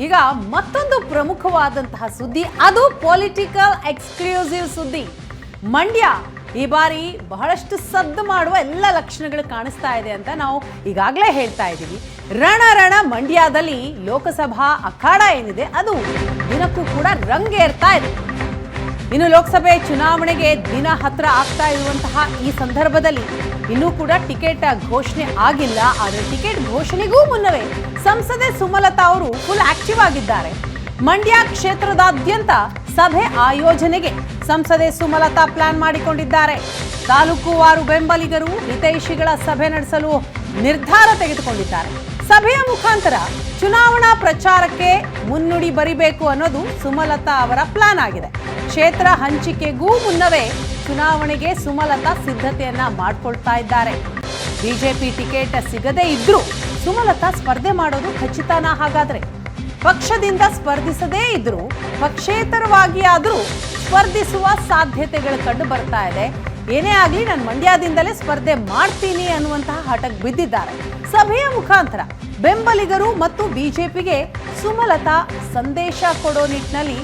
ಈಗ ಮತ್ತೊಂದು ಪ್ರಮುಖವಾದಂತಹ ಸುದ್ದಿ, ಅದು ಪೊಲಿಟಿಕಲ್ ಎಕ್ಸ್ಕ್ಲೂಸಿವ್ ಸುದ್ದಿ. ಮಂಡ್ಯ ಈ ಬಾರಿ ಬಹಳಷ್ಟು ಸದ್ದು ಮಾಡುವ ಎಲ್ಲ ಲಕ್ಷಣಗಳು ಕಾಣಿಸ್ತಾ ಇದೆ ಅಂತ ನಾವು ಈಗಾಗಲೇ ಹೇಳ್ತಾ ಇದ್ದೀವಿ. ರಣ ಮಂಡ್ಯದಲ್ಲಿ ಲೋಕಸಭಾ ಅಖಾಡ ಏನಿದೆ ಅದು ದಿನಕ್ಕೂ ಕೂಡ ರಂಗೇರ್ತಾ ಇದೆ. ಇನ್ನು ಲೋಕಸಭೆ ಚುನಾವಣೆಗೆ ದಿನ ಹತ್ರ ಆಗ್ತಾ ಇರುವಂತಹ ಈ ಸಂದರ್ಭದಲ್ಲಿ ಇನ್ನೂ ಕೂಡ ಟಿಕೆಟ್ ಘೋಷಣೆ ಆಗಿಲ್ಲ. ಆದರೆ ಟಿಕೆಟ್ ಘೋಷಣೆಗೂ ಮುನ್ನವೇ ಸಂಸದೆ ಸುಮಲತಾ ಅವರು ಫುಲ್ ಆಕ್ಟಿವ್ ಆಗಿದ್ದಾರೆ. ಮಂಡ್ಯ ಕ್ಷೇತ್ರದಾದ್ಯಂತ ಸಭೆ ಆಯೋಜನೆಗೆ ಸಂಸದೆ ಸುಮಲತಾ ಪ್ಲಾನ್ ಮಾಡಿಕೊಂಡಿದ್ದಾರೆ. ತಾಲೂಕುವಾರು ಬೆಂಬಲಿಗರು ಹಿತೈಷಿಗಳ ಸಭೆ ನಡೆಸಲು ನಿರ್ಧಾರ ತೆಗೆದುಕೊಂಡಿದ್ದಾರೆ. ಸಭೆಯ ಮುಖಾಂತರ ಚುನಾವಣಾ ಪ್ರಚಾರಕ್ಕೆ ಮುನ್ನುಡಿ ಬರಿಬೇಕು ಅನ್ನೋದು ಸುಮಲತಾ ಅವರ ಪ್ಲಾನ್ ಆಗಿದೆ. ಕ್ಷೇತ್ರ ಹಂಚಿಕೆಗೂ ಮುನ್ನವೇ ಚುನಾವಣೆಗೆ ಸುಮಲತಾ ಸಿದ್ಧತೆಯನ್ನ ಮಾಡಿಕೊಳ್ತಾ ಇದ್ದಾರೆ. ಬಿಜೆಪಿ ಟಿಕೆಟ್ ಸಿಗದೇ ಇದ್ರೂ ಸುಮಲತಾ ಸ್ಪರ್ಧೆ ಮಾಡೋದು ಖಚಿತನಾ? ಹಾಗಾದ್ರೆ ಪಕ್ಷದಿಂದ ಸ್ಪರ್ಧಿಸದೇ ಇದ್ರೂ ಪಕ್ಷೇತರವಾಗಿ ಆದರೂ ಸ್ಪರ್ಧಿಸುವ ಸಾಧ್ಯತೆಗಳು ಕಂಡು ಬರ್ತಾ ಇದೆ. ಏನೇ ಆಗಲಿ ನಾನು ಮಂಡ್ಯದಿಂದಲೇ ಸ್ಪರ್ಧೆ ಮಾಡ್ತೀನಿ ಅನ್ನುವಂತಹ ಹಠಕ್ಕೆ ಬಿದ್ದಿದ್ದಾರೆ. ಸಭೆಯ ಮುಖಾಂತರ ಬೆಂಬಲಿಗರು ಮತ್ತು ಬಿಜೆಪಿಗೆ ಸುಮಲತಾ ಸಂದೇಶ ಕೊಡೋ ನಿಟ್ಟಿನಲ್ಲಿ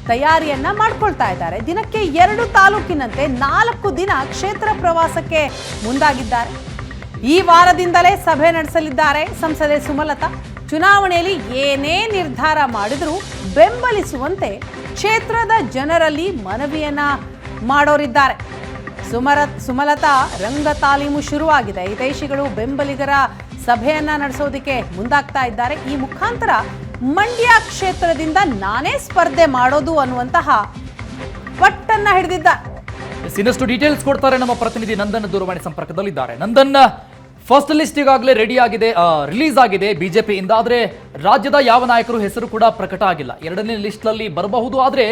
ತಯಾರಿಯನ್ನ ಮಾಡ್ಕೊಳ್ತಾ ಇದ್ದಾರೆ. ದಿನಕ್ಕೆ 2 ತಾಲೂಕಿನಂತೆ 4 ದಿನ ಕ್ಷೇತ್ರ ಪ್ರವಾಸಕ್ಕೆ ಮುಂದಾಗಿದ್ದಾರೆ. ಈ ವಾರದಿಂದಲೇ ಸಭೆ ನಡೆಸಲಿದ್ದಾರೆ ಸಂಸದೆ ಸುಮಲತಾ. ಚುನಾವಣೆಯಲ್ಲಿ ಏನೇ ನಿರ್ಧಾರ ಮಾಡಿದ್ರೂ ಬೆಂಬಲಿಸುವಂತೆ ಕ್ಷೇತ್ರದ ಜನರಲ್ಲಿ ಮನವಿಯನ್ನ ಮಾಡೋರಿದ್ದಾರೆ. ಸುಮಲತಾ ರಂಗ ತಾಲೀಮು ಶುರುವಾಗಿದೆ. ಹಿತೈಷಿಗಳು ಬೆಂಬಲಿಗರ ಸಭೆಯನ್ನ ನಡೆಸೋದಕ್ಕೆ ಮುಂದಾಗ್ತಾ ಇದ್ದಾರೆ. ಈ ಮುಖಾಂತರ ಮಂಡ್ಯ ಕ್ಷೇತ್ರದಿಂದ ನಾನೇ ಸ್ಪರ್ಧೆ ಮಾಡೋದು ಅನ್ನುವಂತಹ ಪಟ್ಟನ್ನ ಹಿಡಿದಿದ್ದಾರೆ. ಇನ್ನಷ್ಟು ಡೀಟೇಲ್ಸ್ ಕೊಡ್ತಾರೆ ನಮ್ಮ ಪ್ರತಿನಿಧಿ ನಂದನ್ ದೂರವಾಣಿ ಸಂಪರ್ಕದಲ್ಲಿದ್ದಾರೆ. ನಂದನ್, ಫಸ್ಟ್ ಲಿಸ್ಟ್ ಈಗಾಗಲೇ ರೆಡಿ ಆಗಿದೆ, ರಿಲೀಸ್ ಆಗಿದೆ ಬಿಜೆಪಿಯಿಂದ. ಆದರೆ ರಾಜ್ಯದ ಯಾವ ನಾಯಕರು ಹೆಸರು ಕೂಡ ಪ್ರಕಟ ಆಗಿಲ್ಲ. 2ನೇ ಲಿಸ್ಟ್ ನಲ್ಲಿ ಬರಬಹುದು. ಆದ್ರೆ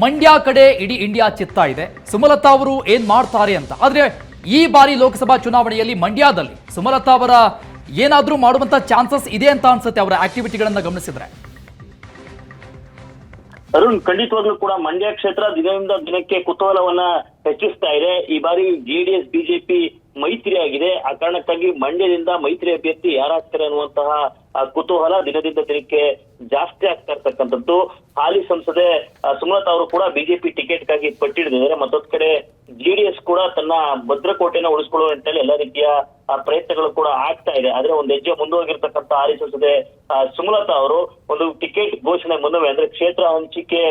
ಮಂಡ್ಯ ಕಡೆ ಇಡೀ ಇಂಡಿಯಾ ಚಿತ್ತ ಇದೆ ಸುಮಲತಾ ಅವರು ಏನ್ ಮಾಡ್ತಾರೆ ಅಂತ. ಆದ್ರೆ ಈ ಬಾರಿ ಲೋಕಸಭಾ ಚುನಾವಣೆಯಲ್ಲಿ ಮಂಡ್ಯದಲ್ಲಿ ಸುಮಲತಾ ಅವರ ಏನಾದ್ರೂ ಮಾಡುವಂತ ಚಾನ್ಸಸ್ ಇದೆ ಅಂತ ಅನ್ಸುತ್ತೆ ಅವರ ಆಕ್ಟಿವಿಟಿಗಳನ್ನ ಗಮನಿಸಿದ್ರೆ? ಅರುಣ್, ಖಂಡಿತವಾಗ್ಲೂ ಕೂಡ ಮಂಡ್ಯ ಕ್ಷೇತ್ರ ದಿನದಿಂದ ದಿನಕ್ಕೆ ಕುತೂಹಲವನ್ನ ಹೆಚ್ಚಿಸ್ತಾ ಇದೆ. ಈ ಬಾರಿ ಜೆಡಿಎಸ್ ಬಿಜೆಪಿ ಮೈತ್ರಿ ಆಗಿದೆ. ಆ ಕಾರಣಕ್ಕಾಗಿ ಮಂಡ್ಯದಿಂದ ಮೈತ್ರಿ ಅಭ್ಯರ್ಥಿ ಯಾರಾಗ್ತಾರೆ ಅನ್ನುವಂತಹ ಕುತೂಹಲ ದಿನದಿಂದ ದಿನಕ್ಕೆ ಜಾಸ್ತಿ ಆಗ್ತಾ ಇರ್ತಕ್ಕಂಥದ್ದು. ಹಾಲಿ ಸಂಸದೆ ಸುಮಲತಾ ಅವರು ಕೂಡ ಬಿಜೆಪಿ ಟಿಕೆಟ್ಗಾಗಿ ಪಟ್ಟಿಡಿದ್ದಾರೆ. ಮತ್ತೊಂದ್ ಕಡೆ ಜೆಡಿಎಸ್ ಕೂಡ ತನ್ನ ಭದ್ರಕೋಟೆನ ಉಳಿಸ್ಕೊಳ್ಳುವ ನಿಟ್ಟಿನಲ್ಲಿ ಎಲ್ಲ ರೀತಿಯ ಪ್ರಯತ್ನಗಳು ಕೂಡ ಆಗ್ತಾ ಇದೆ. ಆದ್ರೆ ಒಂದ್ ಹೆಜ್ಜೆ ಮುಂದುವರೆಗಿರ್ತಕ್ಕಂಥ ಹಾಲಿ ಸಂಸದೆ ಸುಮಲತಾ ಅವರು ಒಂದು ಟಿಕೆಟ್ ಘೋಷಣೆ ಮುನ್ನವೇ, ಅಂದ್ರೆ ಕ್ಷೇತ್ರ ಹಂಚಿಕೆ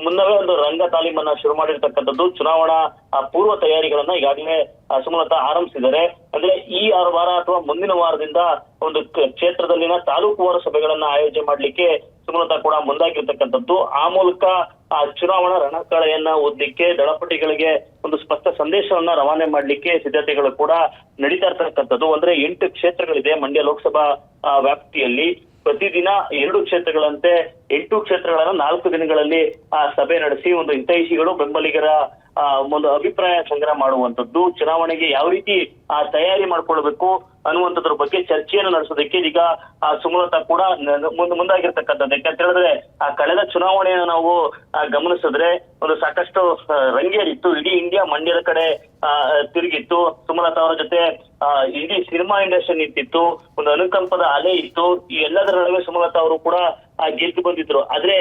ಮುನ್ನವೇ ಒಂದು ರಂಗ ತಾಲೀಮನ್ನ ಶುರು ಮಾಡಿರ್ತಕ್ಕಂಥದ್ದು. ಚುನಾವಣಾ ಪೂರ್ವ ತಯಾರಿಗಳನ್ನ ಈಗಾಗಲೇ ಸುಮಲತಾ ಆರಂಭಿಸಿದ್ದಾರೆ. ಅಂದ್ರೆ ಈ ವಾರ ಅಥವಾ ಮುಂದಿನ ವಾರದಿಂದ ಒಂದು ಕ್ಷೇತ್ರದಲ್ಲಿನ ತಾಲೂಕುವಾರು ಸಭೆಗಳನ್ನ ಆಯೋಜನೆ ಮಾಡ್ಲಿಕ್ಕೆ ಸುಮಲತಾ ಕೂಡ ಮುಂದಾಗಿರ್ತಕ್ಕಂಥದ್ದು. ಆ ಮೂಲಕ ಚುನಾವಣಾ ರಣಕಳೆಯನ್ನ ಓದ್ಲಿಕ್ಕೆ, ದಳಪತಿಗಳಿಗೆ ಒಂದು ಸ್ಪಷ್ಟ ಸಂದೇಶವನ್ನ ರವಾನೆ ಮಾಡ್ಲಿಕ್ಕೆ ಸಿದ್ಧತೆಗಳು ಕೂಡ ನಡೀತಾ ಇರ್ತಕ್ಕಂಥದ್ದು. ಅಂದ್ರೆ 8 ಕ್ಷೇತ್ರಗಳಿದೆ ಮಂಡ್ಯ ಲೋಕಸಭಾ ವ್ಯಾಪ್ತಿಯಲ್ಲಿ. ಪ್ರತಿದಿನ 2 ಕ್ಷೇತ್ರಗಳಂತೆ 8 ಕ್ಷೇತ್ರಗಳನ್ನ 4 ದಿನಗಳಲ್ಲಿ ಸಭೆ ನಡೆಸಿ ಒಂದು ಹಿತೈಷಿಗಳು ಬೆಂಬಲಿಗರ ಒಂದು ಅಭಿಪ್ರಾಯ ಸಂಗ್ರಹ ಮಾಡುವಂತದ್ದು, ಚುನಾವಣೆಗೆ ಯಾವ ರೀತಿ ತಯಾರಿ ಮಾಡ್ಕೊಳ್ಬೇಕು ಅನ್ನುವಂಥದ್ರ ಬಗ್ಗೆ ಚರ್ಚೆಯನ್ನು ನಡೆಸೋದಕ್ಕೆ ಈಗ ಸುಮಲತಾ ಕೂಡ ಮುಂದಾಗಿರ್ತಕ್ಕಂಥದ್ದು. ಯಾಕಂತ ಹೇಳಿದ್ರೆ ಕಳೆದ ಚುನಾವಣೆಯನ್ನು ನಾವು ಗಮನಿಸಿದ್ರೆ ಒಂದು ಸಾಕಷ್ಟು ರಂಗೇರಿತ್ತು. ಇಡೀ ಇಂಡಿಯಾ ಮಂಡ್ಯದ ಕಡೆ ತಿರುಗಿತ್ತು. ಸುಮಲತಾ ಅವರ ಜೊತೆ ಇಡೀ ಸಿನಿಮಾ ಇಂಡಸ್ಟ್ರಿ ನಿಂತಿತ್ತು. ಒಂದು ಅನುಕಂಪದ ಅಲೆ ಇತ್ತು. ಈ ಎಲ್ಲದರ ನಡುವೆ ಸುಮಲತಾ ಅವರು ಕೂಡ ಗೆದ್ದು ಬಂದಿದ್ರು. ಆದ್ರೆ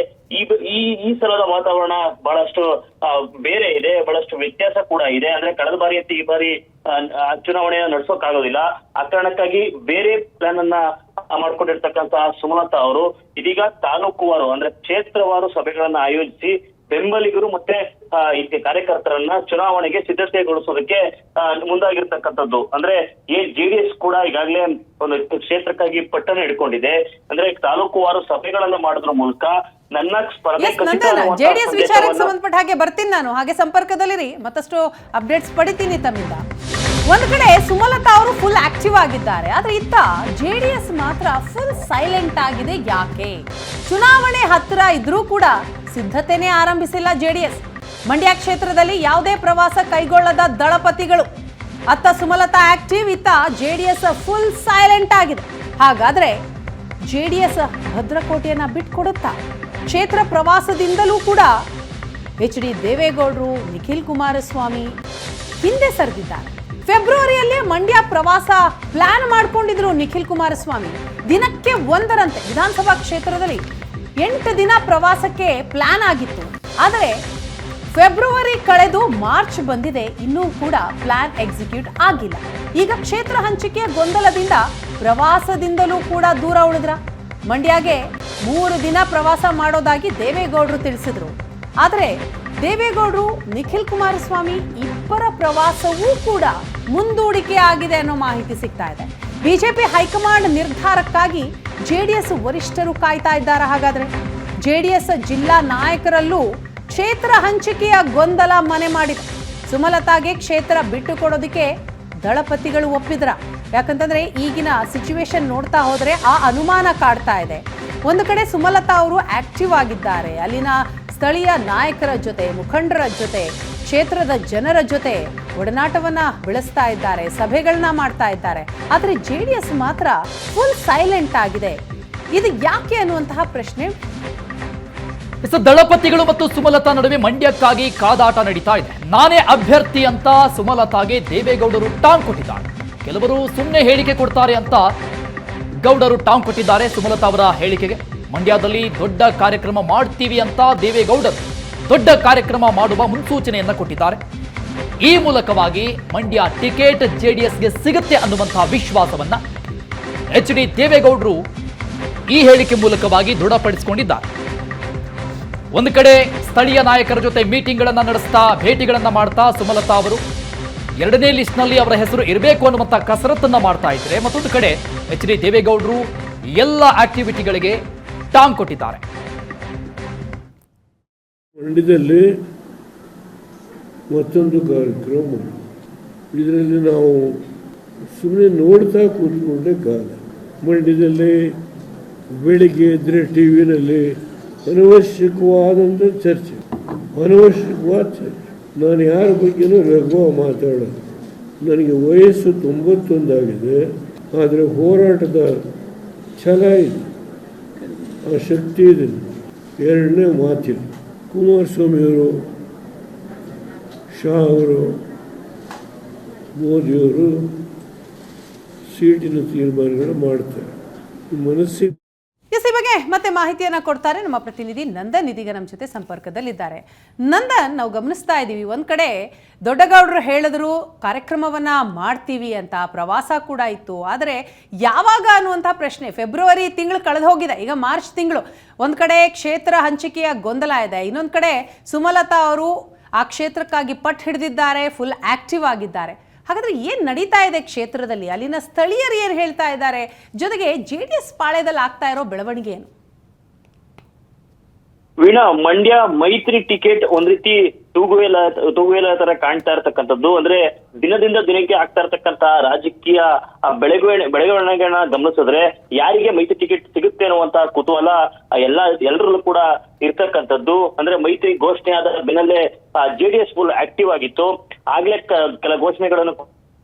ಈ ಸಲದ ವಾತಾವರಣ ಬಹಳಷ್ಟು ಬೇರೆ ಇದೆ, ಬಹಳಷ್ಟು ವ್ಯತ್ಯಾಸ ಕೂಡ ಇದೆ. ಅಂದ್ರೆ ಕಳೆದ ಬಾರಿ ಅಂತ ಈ ಬಾರಿ ಚುನಾವಣೆಯನ್ನು ನಡೆಸೋಕ್ಕಾಗೋದಿಲ್ಲ. ಆ ಕಾರಣಕ್ಕಾಗಿ ಬೇರೆ ಪ್ಲಾನ್ ಅನ್ನ ಮಾಡ್ಕೊಂಡಿರ್ತಕ್ಕಂತಹ ಸುಮಲತಾ ಅವರು ಇದೀಗ ತಾಲೂಕುವಾರು ಅಂದ್ರೆ ಕ್ಷೇತ್ರವಾರು ಸಭೆಗಳನ್ನ ಆಯೋಜಿಸಿ ಬೆಂಬಲಿಗರು ಮತ್ತೆ ಕಾರ್ಯಕರ್ತರನ್ನ ಚುನಾವಣೆಗೆ ಸಿದ್ಧತೆಗೊಳಿಸೋದಕ್ಕೆ ಮುಂದಾಗಿರ್ತಕ್ಕಂಥದ್ದು. ಅಂದ್ರೆ ಜೆಡಿಎಸ್ ಕೂಡ ಈಗಾಗಲೇ ಒಂದು ಕ್ಷೇತ್ರಕ್ಕಾಗಿ ಪಟ್ಟಣ ಹಿಡ್ಕೊಂಡಿದೆ. ಅಂದ್ರೆ ತಾಲೂಕುವಾರು ಸಭೆಗಳನ್ನ ಮಾಡೋದ್ರ ಮೂಲಕ ನನ್ನ ಸ್ಪರ್ಧೆ ಜೆಡಿಎಸ್ ವಿಚಾರಕ್ಕೆ ಸಂಬಂಧಪಟ್ಟ ಹಾಗೆ ಬರ್ತೀನಿ ನಾನು. ಹಾಗೆ ಸಂಪರ್ಕದಲ್ಲಿರಿ, ಮತ್ತಷ್ಟು ಅಪ್ಡೇಟ್ಸ್ ಪಡಿತೀನಿ ತಮ್ಮಿಂದ. ಒಂದ್ ಕಡೆ ಸುಮಲತಾ ಅವರು ಫುಲ್ ಆಕ್ಟಿವ್ ಆಗಿದ್ದಾರೆ. ಆದ್ರೆ ಇತ್ತ ಜೆಡಿಎಸ್ ಮಾತ್ರ ಫುಲ್ ಸೈಲೆಂಟ್ ಆಗಿದೆ. ಯಾಕೆ? ಚುನಾವಣೆ ಹತ್ರ ಇದ್ರೂ ಕೂಡ ಸಿದ್ಧತೆನೇ ಆರಂಭಿಸಿಲ್ಲ ಜೆಡಿಎಸ್. ಮಂಡ್ಯ ಕ್ಷೇತ್ರದಲ್ಲಿ ಯಾವುದೇ ಪ್ರವಾಸ ಕೈಗೊಳ್ಳದ ದಳಪತಿಗಳು. ಅತ್ತ ಸುಮಲತಾ ಆಕ್ಟಿವ್, ಇತ್ತ ಜೆಡಿಎಸ್ ಫುಲ್ ಸೈಲೆಂಟ್ ಆಗಿದೆ. ಹಾಗಾದ್ರೆ ಜೆಡಿಎಸ್ ಭದ್ರಕೋಟೆಯನ್ನ ಬಿಟ್ಕೊಡುತ್ತಾ? ಕ್ಷೇತ್ರ ಪ್ರವಾಸದಿಂದಲೂ ಕೂಡ HD ದೇವೇಗೌಡರು, ನಿಖಿಲ್ ಕುಮಾರಸ್ವಾಮಿ ಹಿಂದೆ ಸರಿದಿದ್ದಾರೆ. ಫೆಬ್ರವರಿಯಲ್ಲೇ ಮಂಡ್ಯ ಪ್ರವಾಸ ಪ್ಲಾನ್ ಮಾಡಿಕೊಂಡಿದ್ರು ನಿಖಿಲ್ ಕುಮಾರಸ್ವಾಮಿ. ದಿನಕ್ಕೆ 1ರಂತೆ ವಿಧಾನಸಭಾ ಕ್ಷೇತ್ರದಲ್ಲಿ 8 ದಿನ ಪ್ರವಾಸಕ್ಕೆ ಪ್ಲಾನ್ ಆಗಿತ್ತು. ಆದರೆ ಫೆಬ್ರವರಿ ಕಳೆದು ಮಾರ್ಚ್ ಬಂದಿದೆ, ಇನ್ನೂ ಕೂಡ ಪ್ಲಾನ್ ಎಕ್ಸಿಕ್ಯೂಟ್ ಆಗಿಲ್ಲ. ಈಗ ಕ್ಷೇತ್ರ ಹಂಚಿಕೆಯ ಗೊಂದಲದಿಂದ ಪ್ರವಾಸದಿಂದಲೂ ಕೂಡ ದೂರ ಉಳಿದ್ರ. ಮಂಡ್ಯಗೆ 3 ದಿನ ಪ್ರವಾಸ ಮಾಡೋದಾಗಿ ದೇವೇಗೌಡರು ತಿಳಿಸಿದ್ರು. ಆದರೆ ದೇವೇಗೌಡರು, ನಿಖಿಲ್ ಕುಮಾರಸ್ವಾಮಿ ಇಬ್ಬರ ಪ್ರವಾಸವೂ ಕೂಡ ಮುಂದೂಡಿಕೆ ಆಗಿದೆ ಅನ್ನೋ ಮಾಹಿತಿ ಸಿಗ್ತಾ ಇದೆ. ಬಿಜೆಪಿ ಹೈಕಮಾಂಡ್ ನಿರ್ಧಾರಕ್ಕಾಗಿ ಜೆಡಿಎಸ್ ವರಿಷ್ಠರು ಕಾಯ್ತಾ ಇದ್ದಾರೆ. ಹಾಗಾದ್ರೆ ಜೆಡಿಎಸ್ ಜಿಲ್ಲಾ ನಾಯಕರಲ್ಲೂ ಕ್ಷೇತ್ರ ಹಂಚಿಕೆಯ ಗೊಂದಲ ಮನೆ ಮಾಡಿದೆ. ಸುಮಲತಾಗೆ ಕ್ಷೇತ್ರ ಬಿಟ್ಟು ಕೊಡೋದಕ್ಕೆ ದಳಪತಿಗಳು ಒಪ್ಪಿದ್ರ. ಯಾಕಂತಂದ್ರೆ ಈಗಿನ ಸಿಚುವೇಶನ್ ನೋಡ್ತಾ ಹೋದ್ರೆ ಆ ಅನುಮಾನ ಕಾಡ್ತಾ ಇದೆ. ಒಂದು ಕಡೆ ಸುಮಲತಾ ಅವರು ಆಕ್ಟಿವ್ ಆಗಿದ್ದಾರೆ, ಅಲ್ಲಿನ ಸ್ಥಳೀಯ ನಾಯಕರ ಜೊತೆ, ಮುಖಂಡರ ಜೊತೆ, ಕ್ಷೇತ್ರದ ಜನರ ಜೊತೆ ಒಡನಾಟವನ್ನ ಬೆಳೆಸ್ತಾ ಇದ್ದಾರೆ, ಸಭೆಗಳನ್ನ ಮಾಡ್ತಾ ಇದ್ದಾರೆ. ಆದರೆ ಜೆಡಿಎಸ್ ಮಾತ್ರ ಫುಲ್ ಸೈಲೆಂಟ್ ಆಗಿದೆ. ಇದು ಯಾಕೆ ಅನ್ನುವಂತಹ ಪ್ರಶ್ನೆ. ದಳಪತಿಗಳು ಮತ್ತು ಸುಮಲತಾ ನಡುವೆ ಮಂಡ್ಯಕ್ಕಾಗಿ ಕಾದಾಟ ನಡೀತಾ ಇದೆ. ನಾನೇ ಅಭ್ಯರ್ಥಿ ಅಂತ ಸುಮಲತಾಗೆ ದೇವೇಗೌಡರು ಟಾಂಗ್ ಕೊಟ್ಟಿದ್ದಾರೆ. ಕೆಲವರು ಸುಮ್ಮನೆ ಹೇಳಿಕೆ ಕೊಡ್ತಾರೆ ಅಂತ ಗೌಡರು ಟಾಂಗ್ ಕೊಟ್ಟಿದ್ದಾರೆ ಸುಮಲತಾ ಅವರ ಹೇಳಿಕೆಗೆ. ಮಂಡ್ಯದಲ್ಲಿ ದೊಡ್ಡ ಕಾರ್ಯಕ್ರಮ ಮಾಡ್ತೀವಿ ಅಂತ ದೇವೇಗೌಡರು ದೊಡ್ಡ ಕಾರ್ಯಕ್ರಮ ಮಾಡುವ ಮುನ್ಸೂಚನೆಯನ್ನ ಕೊಟ್ಟಿದ್ದಾರೆ. ಈ ಮೂಲಕವಾಗಿ ಮಂಡ್ಯ ಟಿಕೆಟ್ ಜೆಡಿಎಸ್ಗೆ ಸಿಗುತ್ತೆ ಅನ್ನುವಂತಹ ವಿಶ್ವಾಸವನ್ನ ಎಚ್.ಡಿ. ದೇವೇಗೌಡರು ಈ ಹೇಳಿಕೆ ಮೂಲಕವಾಗಿ ದೃಢಪಡಿಸಿಕೊಂಡಿದ್ದಾರೆ. ಒಂದು ಕಡೆ ಸ್ಥಳೀಯ ನಾಯಕರ ಜೊತೆ ಮೀಟಿಂಗ್ಗಳನ್ನ ನಡೆಸ್ತಾ, ಭೇಟಿಗಳನ್ನ ಮಾಡ್ತಾ ಸುಮಲತಾ ಅವರು 2ನೇ ಲಿಸ್ಟ್ನಲ್ಲಿ ಅವರ ಹೆಸರು ಇರಬೇಕು ಅನ್ನುವಂಥ ಕಸರತ್ತನ್ನ ಮಾಡ್ತಾ ಇದ್ರೆ, ಮತ್ತೊಂದು ಕಡೆ ಎಚ್.ಡಿ. ದೇವೇಗೌಡರು ಎಲ್ಲ ಆಕ್ಟಿವಿಟಿಗಳಿಗೆ ಟಾಂಗ್ ಕೊಟ್ಟಿದ್ದಾರೆ. ಮಂಡ್ಯದಲ್ಲಿ ಮತ್ತೊಂದು ಕಾರ್ಯಕ್ರಮ, ಇದರಲ್ಲಿ ನಾವು ಸುಮ್ಮನೆ ನೋಡ್ತಾ ಕೂತ್ಕೊಂಡೆ ಕಾಲ. ಮಂಡ್ಯದಲ್ಲಿ ಬೆಳಿಗ್ಗೆ ಇದ್ರೆ ಟಿವಿನಲ್ಲಿ ಅನವಶ್ಯಕವಾದಂಥ ಚರ್ಚೆ, ಅನವಶ್ಯಕವಾದ ಚರ್ಚೆ. ನಾನು ಯಾರ ಬಗ್ಗೆನೂ ಲಘುವ ಮಾತಾಡೋದು. ನನಗೆ ವಯಸ್ಸು 91 ಆಗಿದೆ, ಆದರೆ ಹೋರಾಟದ ಛಲ ಇದೆ, ಆ ಶಕ್ತಿ ಇದೆ. 2ನೇ ಮಾತಿಲ್ಲ. ಕುಮಾರಸ್ವಾಮಿಯವರು, ಶಾ ಅವರು, ಮೋದಿಯವರು ಸೀಟಿನ ತೀರ್ಮಾನಗಳು ಮಾಡ್ತಾರೆ. ಮನಸ್ಸಿಗೆ ಈ ಬಗ್ಗೆ ಮತ್ತೆ ಮಾಹಿತಿಯನ್ನ ಕೊಡ್ತಾರೆ ನಮ್ಮ ಪ್ರತಿನಿಧಿ ನಂದನ್. ಇದೀಗ ನಮ್ಮ ಜೊತೆ ಸಂಪರ್ಕದಲ್ಲಿದ್ದಾರೆ. ನಂದನ್, ನಾವು ಗಮನಿಸ್ತಾ ಇದ್ದೀವಿ, ಒಂದ್ ಕಡೆ ದೊಡ್ಡಗೌಡರು ಹೇಳಿದ್ರು ಕಾರ್ಯಕ್ರಮವನ್ನ ಮಾಡ್ತೀವಿ ಅಂತ, ಪ್ರವಾಸ ಕೂಡ ಇತ್ತು. ಆದರೆ ಯಾವಾಗ ಅನ್ನುವಂಥ ಪ್ರಶ್ನೆ. ಫೆಬ್ರವರಿ ತಿಂಗಳು ಕಳೆದು ಹೋಗಿದೆ, ಈಗ ಮಾರ್ಚ್ ತಿಂಗಳು. ಒಂದ್ ಕಡೆ ಕ್ಷೇತ್ರ ಹಂಚಿಕೆಯ ಗೊಂದಲ ಇದೆ, ಇನ್ನೊಂದು ಕಡೆ ಸುಮಲತಾ ಅವರು ಆ ಕ್ಷೇತ್ರಕ್ಕಾಗಿ ಪಟ್ಟು ಹಿಡಿದಿದ್ದಾರೆ, ಫುಲ್ ಆಕ್ಟಿವ್ ಆಗಿದ್ದಾರೆ. ಹಾಗಾದ್ರೆ ಏನ್ ನಡೀತಾ ಇದೆ ಕ್ಷೇತ್ರದಲ್ಲಿ? ಅಲ್ಲಿನ ಸ್ಥಳೀಯರು ಏನ್ ಹೇಳ್ತಾ ಇದ್ದಾರೆ? ಜೊತೆಗೆ ಜೆಡಿಎಸ್ ಪಾಳ್ಯದಲ್ಲಿ ಆಗ್ತಾ ಇರೋ ಬೆಳವಣಿಗೆ ಏನು? ವೀಣಾ, ಮಂಡ್ಯ ಮೈತ್ರಿ ಟಿಕೆಟ್ ಒಂದ್ ರೀತಿ ತೂಗುವೇಲ ತರ ಕಾಣ್ತಾ ಇರ್ತಕ್ಕಂಥದ್ದು. ಅಂದ್ರೆ ದಿನದಿಂದ ದಿನಕ್ಕೆ ಆಗ್ತಾ ಇರ್ತಕ್ಕಂತ ರಾಜಕೀಯ ಬೆಳವಣಿಗೆಗಳನ್ನ ಗಮನಿಸಿದ್ರೆ ಯಾರಿಗೆ ಮೈತ್ರಿ ಟಿಕೆಟ್ ಸಿಗುತ್ತೆ ಅನ್ನುವಂತ ಕುತೂಹಲ ಎಲ್ಲರಲ್ಲೂ ಕೂಡ ಇರ್ತಕ್ಕಂಥದ್ದು. ಅಂದ್ರೆ ಮೈತ್ರಿ ಘೋಷಣೆ ಆದ ಬೆನ್ನಲ್ಲೇ ಜೆಡಿಎಸ್ ಫುಲ್ ಆಕ್ಟಿವ್ ಆಗಿತ್ತು. ಆಗ್ಲೇ ಕೆಲ ಘೋಷಣೆಗಳನ್ನು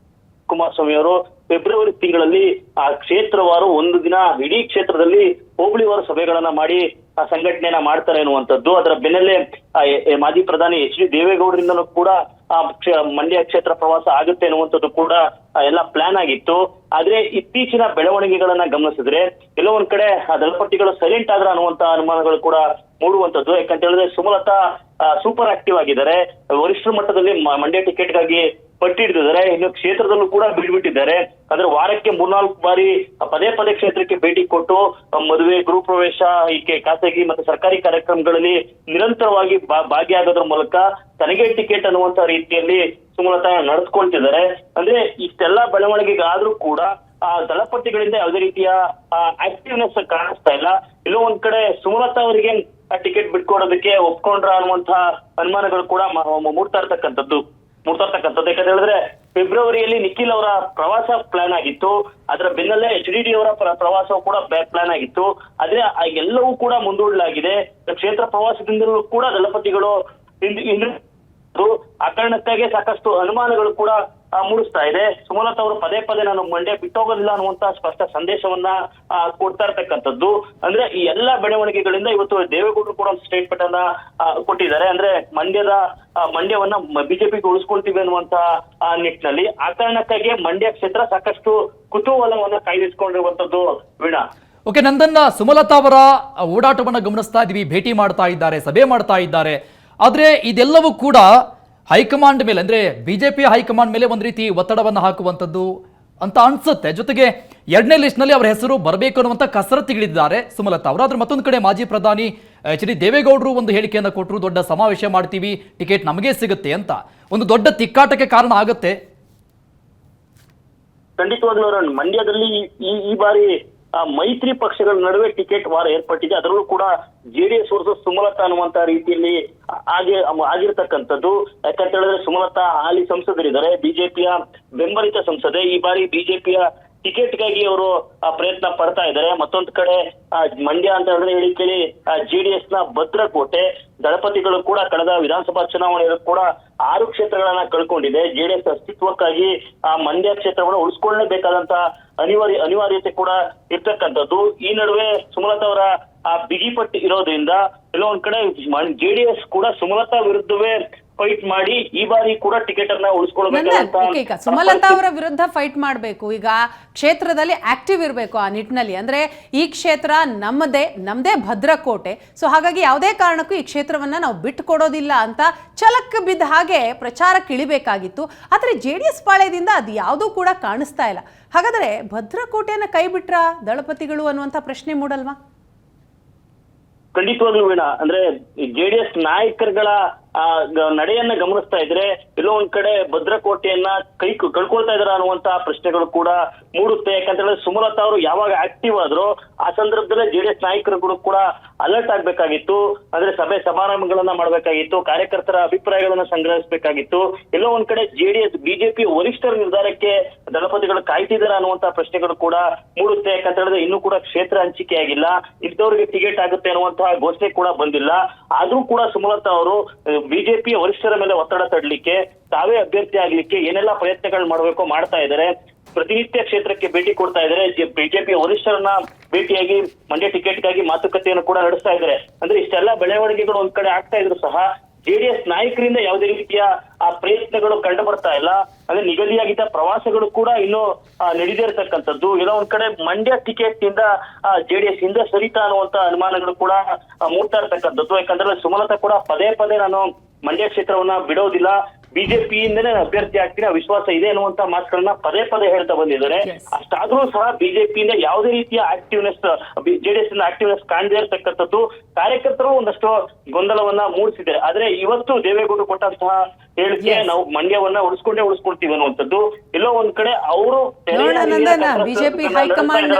ಕುಮಾರಸ್ವಾಮಿ ಅವರು ಫೆಬ್ರವರಿ ತಿಂಗಳಲ್ಲಿ ಆ ಕ್ಷೇತ್ರವಾರು 1 ದಿನ ಇಡೀ ಕ್ಷೇತ್ರದಲ್ಲಿ ಹೋಬಳಿವಾರು ಸಭೆಗಳನ್ನ ಮಾಡಿ ಸಂಘಟನೆಯನ್ನ ಮಾಡ್ತಾರೆ ಅನ್ನುವಂಥದ್ದು. ಅದರ ಬೆನ್ನಲ್ಲೇ ಮಾಜಿ ಪ್ರಧಾನಿ ಎಚ್.ಡಿ. ದೇವೇಗೌಡರಿಂದಲೂ ಕೂಡ ಮಂಡ್ಯ ಕ್ಷೇತ್ರ ಪ್ರವಾಸ ಆಗುತ್ತೆ ಅನ್ನುವಂಥದ್ದು ಕೂಡ ಎಲ್ಲ ಪ್ಲಾನ್ ಆಗಿತ್ತು. ಆದ್ರೆ ಇತ್ತೀಚಿನ ಬೆಳವಣಿಗೆಗಳನ್ನ ಗಮನಿಸಿದ್ರೆ ಎಲ್ಲೋ ಒಂದ್ ಕಡೆ ದಳಪತಿಗಳು ಸೈಲೆಂಟ್ ಆದ್ರ ಅನ್ನುವಂತ ಅನುಮಾನಗಳು ಕೂಡ ಮೂಡುವಂತದ್ದು. ಯಾಕಂತ ಹೇಳಿದ್ರೆ ಸುಮಲತಾ ಸೂಪರ್ ಆಕ್ಟಿವ್ ಆಗಿದ್ದಾರೆ, ವರಿಷ್ಠರ ಮಟ್ಟದಲ್ಲಿ ಮಂಡ್ಯ ಟಿಕೆಟ್ಗಾಗಿ ಪಟ್ಟಿಡಿದ್ದಾರೆ. ಇನ್ನು ಕ್ಷೇತ್ರದಲ್ಲೂ ಕೂಡ ಬಿಡ್ಬಿಟ್ಟಿದ್ದಾರೆ. ಅಂದ್ರೆ ವಾರಕ್ಕೆ 3-4 ಬಾರಿ ಪದೇ ಕ್ಷೇತ್ರಕ್ಕೆ ಭೇಟಿ ಕೊಟ್ಟು ಮದುವೆ, ಗೃಹ ಪ್ರವೇಶ, ಹೀಗೆ ಖಾಸಗಿ ಮತ್ತು ಸರ್ಕಾರಿ ಕಾರ್ಯಕ್ರಮಗಳಲ್ಲಿ ನಿರಂತರವಾಗಿ ಭಾಗಿಯಾಗೋದ್ರ ಮೂಲಕ ತನಗೆ ಟಿಕೆಟ್ ಅನ್ನುವಂತ ರೀತಿಯಲ್ಲಿ ಸುಮಲತಾ ನಡೆಸ್ಕೊಳ್ತಿದ್ದಾರೆ. ಅಂದ್ರೆ ಇಷ್ಟೆಲ್ಲಾ ಬೆಳವಣಿಗೆಗಾದ್ರೂ ಕೂಡ ಆ ದಳಪತಿಗಳಿಂದ ಯಾವುದೇ ರೀತಿಯ ಆಕ್ಟಿವ್ನೆಸ್ ಕಾಣಿಸ್ತಾ ಇಲ್ಲ. ಎಲ್ಲೋ ಒಂದ್ ಕಡೆ ಸುಮಲತಾ ಅವರಿಗೆ ಟಿಕೆಟ್ ಬಿಟ್ಕೊಡೋದಕ್ಕೆ ಒಪ್ಕೊಂಡ್ರ ಅನ್ನುವಂತಹ ಅನುಮಾನಗಳು ಕೂಡ ಮೂಡ್ತಾ ಇರ್ತಕ್ಕಂಥದ್ದು. ಯಾಕಂತ ಹೇಳಿದ್ರೆ ಫೆಬ್ರವರಿಯಲ್ಲಿ ನಿಖಿಲ್ ಅವರ ಪ್ರವಾಸ ಪ್ಲಾನ್ ಆಗಿತ್ತು, ಅದರ ಬೆನ್ನಲ್ಲೇ ಎಚ್.ಡಿ. ಅವರ ಪ್ರವಾಸ ಕೂಡ ಪ್ಲಾನ್ ಆಗಿತ್ತು. ಆದ್ರೆ ಎಲ್ಲವೂ ಕೂಡ ಮುಂದೂಡಲಾಗಿದೆ. ಕ್ಷೇತ್ರ ಪ್ರವಾಸದಿಂದಲೂ ಕೂಡ ದಳಪತಿಗಳು ಆ ಕಾರಣಕ್ಕಾಗಿ ಸಾಕಷ್ಟು ಅನುಮಾನಗಳು ಕೂಡ ಮೂಡಿಸ್ತಾ ಇದೆ. ಸುಮಲತಾ ಅವರು ಪದೇ ನಾನು ಮಂಡ್ಯ ಬಿಟ್ಟೋಗೋದಿಲ್ಲ ಅನ್ನುವಂತ ಸ್ಪಷ್ಟ ಸಂದೇಶವನ್ನ ಕೊಡ್ತಾ ಇರ್ತಕ್ಕಂಥದ್ದು. ಅಂದ್ರೆ ಈ ಎಲ್ಲಾ ಬೆಳವಣಿಗೆಗಳಿಂದ ಇವತ್ತು ದೇವೇಗೌಡರು ಕೂಡ ಒಂದು ಸ್ಟೇಟ್ಮೆಂಟ್ ಅನ್ನ ಕೊಟ್ಟಿದ್ದಾರೆ. ಅಂದ್ರೆ ಮಂಡ್ಯವನ್ನ ಬಿಜೆಪಿಗೆ ಉಳಿಸ್ಕೊಳ್ತೀವಿ ಅನ್ನುವಂತ ನಿಟ್ಟಿನಲ್ಲಿ. ಆ ಕಾರಣಕ್ಕಾಗಿ ಮಂಡ್ಯ ಕ್ಷೇತ್ರ ಸಾಕಷ್ಟು ಕುತೂಹಲವನ್ನ ಕಾಯ್ದಿರಿಸಿಕೊಂಡಿರುವಂತದ್ದು ವೀಣಾ. ಓಕೆ, ನಂದನ್ನ ಸುಮಲತಾ ಅವರ ಓಡಾಟವನ್ನು ಗಮನಿಸ್ತಾ ಇದೀವಿ, ಭೇಟಿ ಮಾಡ್ತಾ ಇದ್ದಾರೆ, ಸಭೆ ಮಾಡ್ತಾ ಇದ್ದಾರೆ. ಆದ್ರೆ ಇದೆಲ್ಲವೂ ಕೂಡ ಹೈಕಮಾಂಡ್ ಮೇಲೆ, ಅಂದ್ರೆ ಬಿಜೆಪಿ ಹೈಕಮಾಂಡ್ ಮೇಲೆ ಒಂದು ರೀತಿ ಒತ್ತಡವನ್ನು ಹಾಕುವಂಥದ್ದು ಅಂತ ಅನ್ಸುತ್ತೆ. ಜೊತೆಗೆ 2ನೇ ಲಿಸ್ಟ್ನಲ್ಲಿ ಅವರ ಹೆಸರು ಬರಬೇಕು ಅನ್ನುವಂಥ ಕಸರತ್ತಿಗಿಳಿದ್ದಾರೆ ಸುಮಲತಾ ಅವರು. ಆದ್ರೆ ಮತ್ತೊಂದು ಕಡೆ ಮಾಜಿ ಪ್ರಧಾನಿ HD ದೇವೇಗೌಡರು ಒಂದು ಹೇಳಿಕೆಯನ್ನು ಕೊಟ್ಟರು, ದೊಡ್ಡ ಸಮಾವೇಶ ಮಾಡ್ತೀವಿ, ಟಿಕೆಟ್ ನಮಗೆ ಸಿಗುತ್ತೆ ಅಂತ. ಒಂದು ದೊಡ್ಡ ತಿಕ್ಕಾಟಕ್ಕೆ ಕಾರಣ ಆಗುತ್ತೆ. ಖಂಡಿತವಾಗ್ಲೂ ಮಂಡ್ಯದಲ್ಲಿ ಈ ಬಾರಿ ಮೈತ್ರಿ ಪಕ್ಷಗಳ ನಡುವೆ ಟಿಕೆಟ್ ವಾರ ಏರ್ಪಟ್ಟಿದೆ. ಅದರಲ್ಲೂ ಕೂಡ ಜೆಡಿಎಸ್ ವರ್ಸಸ್ ಸುಮಲತಾ ಅನ್ನುವಂತ ರೀತಿಯಲ್ಲಿ ಆಗಿರ್ತಕ್ಕಂಥದ್ದು. ಯಾಕಂತ ಹೇಳಿದ್ರೆ ಸುಮಲತಾ ಹಾಲಿ ಸಂಸದರಿದ್ದಾರೆ, ಬಿಜೆಪಿಯ ಬೆಂಬಲಿತ ಸಂಸದೆ. ಈ ಬಾರಿ ಬಿಜೆಪಿಯ ಟಿಕೆಟ್ಗಾಗಿ ಅವರು ಪ್ರಯತ್ನ ಪಡ್ತಾ ಇದ್ದಾರೆ. ಮತ್ತೊಂದು ಕಡೆ ಮಂಡ್ಯ ಅಂತ ಹೇಳಿದ್ರೆ ಹೇಳಿ ಕೇಳಿ ಜೆಡಿಎಸ್ ನ ಭದ್ರಕೋಟೆ. ದಳಪತಿಗಳು ಕೂಡ ಕಳೆದ ವಿಧಾನಸಭಾ ಚುನಾವಣೆಯಲ್ಲಿ ಕೂಡ 6 ಕ್ಷೇತ್ರಗಳನ್ನ ಕಳ್ಕೊಂಡಿದೆ. ಜೆಡಿಎಸ್ ಅಸ್ತಿತ್ವಕ್ಕಾಗಿ ಆ ಮಂಡ್ಯ ಕ್ಷೇತ್ರವನ್ನು ಉಳಿಸ್ಕೊಳ್ಳೇಬೇಕಾದಂತ ಅನಿವಾರ್ಯತೆ ಕೂಡ ಇರ್ತಕ್ಕಂಥದ್ದು. ಈ ನಡುವೆ ಸುಮಲತಾ ಅವರ ಬಿಗಿಪಟ್ಟು ಇರೋದ್ರಿಂದ ಎಲ್ಲೋ ಒಂದ್ ಕಡೆ ಜೆಡಿಎಸ್ ಕೂಡ ಸುಮಲತಾ ವಿರುದ್ಧವೇ ಫೈಟ್ ಮಾಡಿ ಈ ಬಾರಿ ಕೂಡ ಟಿಕೆಟ್ ಅನ್ನ ಉಳಿಸ್ಕೊಳ್ಬೇಕು. ಸುಮಲತಾ ಅವರ ವಿರುದ್ಧ ಫೈಟ್ ಮಾಡಬೇಕು. ಈಗ ಕ್ಷೇತ್ರದಲ್ಲಿ ಆಕ್ಟಿವ್ ಇರಬೇಕು ಆ ನಿಟ್ಟಿನಲ್ಲಿ. ಅಂದ್ರೆ ಈ ಕ್ಷೇತ್ರ ನಮ್ಮದೇ ಭದ್ರಕೋಟೆ. ಸೊ ಹಾಗಾಗಿ ಯಾವುದೇ ಕಾರಣಕ್ಕೂ ಈ ಕ್ಷೇತ್ರವನ್ನ ನಾವು ಬಿಟ್ಟು ಕೊಡೋದಿಲ್ಲ ಅಂತ ಛಲಕ್ ಬಿದ್ದ ಹಾಗೆ ಪ್ರಚಾರಕ್ಕೆ ಇಳಿಬೇಕಾಗಿತ್ತು. ಆದ್ರೆ ಜೆಡಿಎಸ್ ಪಾಳ್ಯದಿಂದ ಅದು ಯಾವುದೂ ಕೂಡ ಕಾಣಿಸ್ತಾ ಇಲ್ಲ. ಹಾಗಾದ್ರೆ ಭದ್ರಕೋಟೆಯನ್ನ ಕೈ ಬಿಟ್ರ ದಳಪತಿಗಳು ಅನ್ನುವಂಥ ಪ್ರಶ್ನೆ ಮೂಡಲ್ವಾ? ಖಂಡಿತವಾಗ್ಲೂ ವೀಣಾ, ಅಂದ್ರೆ ಜೆಡಿಎಸ್ ನಾಯಕರುಗಳ ನಡೆಯನ್ನ ಗಮನಿಸ್ತಾ ಇದ್ರೆ ಎಲ್ಲೋ ಒಂದ್ ಕಡೆ ಭದ್ರಕೋಟೆಯನ್ನ ಕಳ್ಕೊಳ್ತಾ ಇದಾರ ಅನ್ನುವಂತ ಪ್ರಶ್ನೆಗಳು ಕೂಡ ಮೂಡುತ್ತೆ. ಯಾಕಂತ ಹೇಳಿದ್ರೆ ಸುಮಲತಾ ಅವರು ಯಾವಾಗ ಆಕ್ಟಿವ್ ಆದ್ರೋ ಆ ಸಂದರ್ಭದಲ್ಲೇ ಜೆಡಿಎಸ್ ನಾಯಕರುಗಳು ಕೂಡ ಅಲರ್ಟ್ ಆಗ್ಬೇಕಾಗಿತ್ತು. ಅಂದ್ರೆ ಸಭೆ ಸಮಾರಂಭಗಳನ್ನ ಮಾಡ್ಬೇಕಾಗಿತ್ತು, ಕಾರ್ಯಕರ್ತರ ಅಭಿಪ್ರಾಯಗಳನ್ನ ಸಂಗ್ರಹಿಸಬೇಕಾಗಿತ್ತು. ಎಲ್ಲೋ ಒಂದ್ ಕಡೆ ಬಿಜೆಪಿ ವರಿಷ್ಠರ ನಿರ್ಧಾರಕ್ಕೆ ದಳಪತಿಗಳು ಕಾಯ್ತಿದಾರ ಅನ್ನುವಂತ ಪ್ರಶ್ನೆಗಳು ಕೂಡ ಮೂಡುತ್ತೆ. ಯಾಕಂತ ಹೇಳಿದ್ರೆ ಇನ್ನೂ ಕೂಡ ಕ್ಷೇತ್ರ ಹಂಚಿಕೆ ಆಗಿಲ್ಲ, ಇಂಥವ್ರಿಗೆ ಟಿಕೆಟ್ ಆಗುತ್ತೆ ಅನ್ನುವಂತಹ ಘೋಷಣೆ ಕೂಡ ಬಂದಿಲ್ಲ. ಆದ್ರೂ ಕೂಡ ಸುಮಲತಾ ಅವರು ಬಿಜೆಪಿಯ ವರಿಷ್ಠರ ಮೇಲೆ ಒತ್ತಡ ತಡಲಿಕ್ಕೆ, ತಾವೇ ಅಭ್ಯರ್ಥಿ ಆಗ್ಲಿಕ್ಕೆ ಏನೆಲ್ಲಾ ಪ್ರಯತ್ನಗಳು ಮಾಡಬೇಕು ಮಾಡ್ತಾ ಇದ್ದಾರೆ. ಪ್ರತಿನಿತ್ಯ ಕ್ಷೇತ್ರಕ್ಕೆ ಭೇಟಿ ಕೊಡ್ತಾ ಇದ್ದಾರೆ. ಬಿಜೆಪಿಯ ವರಿಷ್ಠರನ್ನ ಭೇಟಿಯಾಗಿ ಮಂಡ್ಯ ಟಿಕೆಟ್ಗಾಗಿ ಮಾತುಕತೆಯನ್ನು ಕೂಡ ನಡೆಸ್ತಾ ಇದ್ದಾರೆ. ಅಂದ್ರೆ ಇಷ್ಟೆಲ್ಲಾ ಬೆಳವಣಿಗೆಗಳು ಒಂದ್ ಕಡೆ ಆಗ್ತಾ ಇದ್ರು ಸಹ ಜೆಡಿಎಸ್ ನಾಯಕರಿಂದ ಯಾವುದೇ ರೀತಿಯ ಪ್ರಯತ್ನಗಳು ಕಂಡು ಬರ್ತಾ ಇಲ್ಲ. ಅಂದ್ರೆ ನಿಗದಿಯಾಗಿದ್ದ ಪ್ರವಾಸಗಳು ಕೂಡ ಇನ್ನು ನಡೆದೇ ಇರತಕ್ಕಂಥದ್ದು. ಎಲ್ಲೋ ಒಂದ್ ಕಡೆ ಮಂಡ್ಯ ಟಿಕೆಟ್ ನಿಂದ ಜೆಡಿಎಸ್ ಹಿಂದೆ ಸರಿತಾ ಅನ್ನುವಂತ ಅನುಮಾನಗಳು ಕೂಡ ಮೂಡ್ತಾ ಇರ್ತಕ್ಕಂಥದ್ದು. ಯಾಕಂದ್ರೆ ಸುಮಲತಾ ಕೂಡ ಪದೇ ಪದೇ ನಾನು ಮಂಡ್ಯ ಕ್ಷೇತ್ರವನ್ನ ಬಿಡೋದಿಲ್ಲ, ಬಿಜೆಪಿಯಿಂದನೇ ಅಭ್ಯರ್ಥಿ ಆಗ್ತೀನಿ, ವಿಶ್ವಾಸ ಇದೆ ಅನ್ನುವಂತ ಮಾತುಗಳನ್ನ ಪದೇ ಪದೇ ಹೇಳ್ತಾ ಬಂದಿದ್ದಾರೆ. ಅಷ್ಟಾದ್ರೂ ಸಹ ಬಿಜೆಪಿಯಿಂದ ಯಾವುದೇ ರೀತಿಯ ಆಕ್ಟಿವ್ನೆಸ್, ಜೆಡಿಎಸ್ ಆಕ್ಟಿವ್ನೆಸ್ ಕಾಣದೇ ಇರತಕ್ಕಂಥದ್ದು ಕಾರ್ಯಕರ್ತರು ಒಂದಷ್ಟು ಗೊಂದಲವನ್ನ ಮೂಡಿಸಿದೆ. ಆದ್ರೆ ಇವತ್ತು ದೇವೇಗೌಡರು ಕೊಟ್ಟಂತಹ ಹೇಳಿಕೆ ನಾವು ಮಂಡ್ಯವನ್ನ ಉಳಿಸ್ಕೊಳ್ತೀವಿ ಅನ್ನುವಂಥದ್ದು ಎಲ್ಲೋ ಒಂದ್ ಕಡೆ ಅವರು ಬಿಜೆಪಿ ಹೈಕಮಾಂಡ್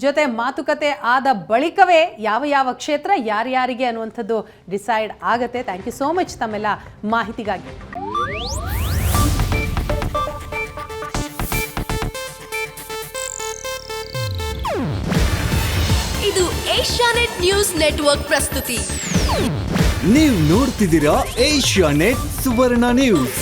ಜೊತೆ ಮಾತುಕತೆ ಆದ ಬಳಿಕವೇ ಯಾವ ಕ್ಷೇತ್ರ ಯಾರ್ಯಾರಿಗೆ ಅನ್ನುವಂಥದ್ದು ಡಿಸೈಡ್ ಆಗತ್ತೆ. ಥ್ಯಾಂಕ್ ಯು ಸೋ ಮಚ್ ತಮ್ಮೆಲ್ಲ ಮಾಹಿತಿಗಾಗಿ. ಇದು ಏಷ್ಯಾನೆಟ್ ನ್ಯೂಸ್ ನೆಟ್ವರ್ಕ್ ಪ್ರಸ್ತುತಿ. ನೀವು ನೋಡ್ತಿದ್ದೀರಾ ಏಷ್ಯಾನೆಟ್ ಸುವರ್ಣ ನ್ಯೂಸ್.